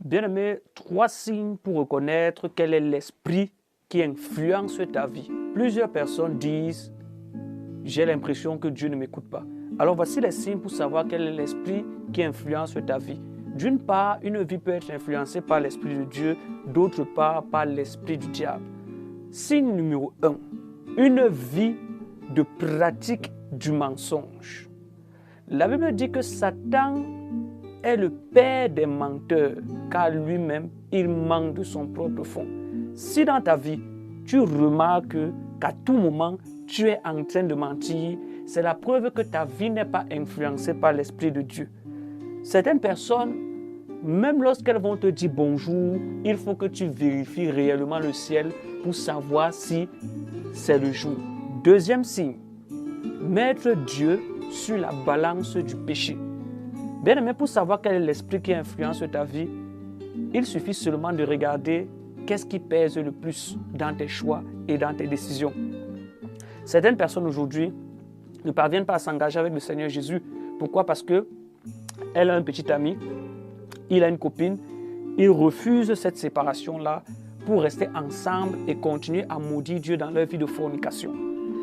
Bien-aimé, 3 signes pour reconnaître quel est l'esprit qui influence ta vie. Plusieurs personnes disent « J'ai l'impression que Dieu ne m'écoute pas ». Alors voici les signes pour savoir quel est l'esprit qui influence ta vie. D'une part, une vie peut être influencée par l'esprit de Dieu, d'autre part par l'esprit du diable. Signe numéro 1, une vie de pratique du mensonge. La Bible dit que Satan est le père des menteurs, car lui-même, il manque de son propre fond. Si dans ta vie, tu remarques qu'à tout moment, tu es en train de mentir, c'est la preuve que ta vie n'est pas influencée par l'Esprit de Dieu. Certaines personnes, même lorsqu'elles vont te dire bonjour, il faut que tu vérifies réellement le ciel pour savoir si c'est le jour. Deuxième signe, mettre Dieu sur la balance du péché. Bien aimé, pour savoir quel est l'esprit qui influence ta vie, il suffit seulement de regarder qu'est-ce qui pèse le plus dans tes choix et dans tes décisions. Certaines personnes aujourd'hui ne parviennent pas à s'engager avec le Seigneur Jésus. Pourquoi? Parce qu'elle a un petit ami, il a une copine, ils refusent cette séparation-là pour rester ensemble et continuer à maudire Dieu dans leur vie de fornication.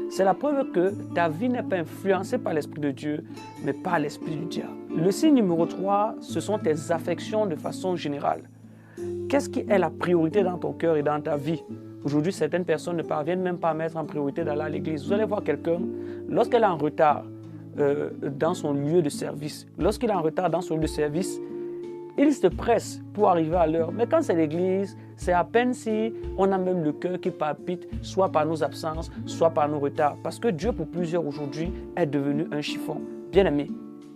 C'est la preuve que ta vie n'est pas influencée par l'Esprit de Dieu, mais par l'Esprit du diable. Le signe numéro 3, ce sont tes affections de façon générale. Qu'est-ce qui est la priorité dans ton cœur et dans ta vie? Aujourd'hui, certaines personnes ne parviennent même pas à mettre en priorité d'aller à l'église. Vous allez voir quelqu'un, lorsqu'elle est en retard dans son lieu de service, lorsqu'il est en retard dans son lieu de service, il se presse pour arriver à l'heure. Mais quand c'est l'église, c'est à peine si on a même le cœur qui palpite, soit par nos absences, soit par nos retards. Parce que Dieu, pour plusieurs aujourd'hui, est devenu un chiffon. Bien-aimé,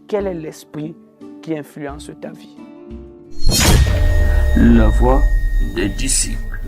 quel est l'esprit qui influence ta vie? La voix des disciples.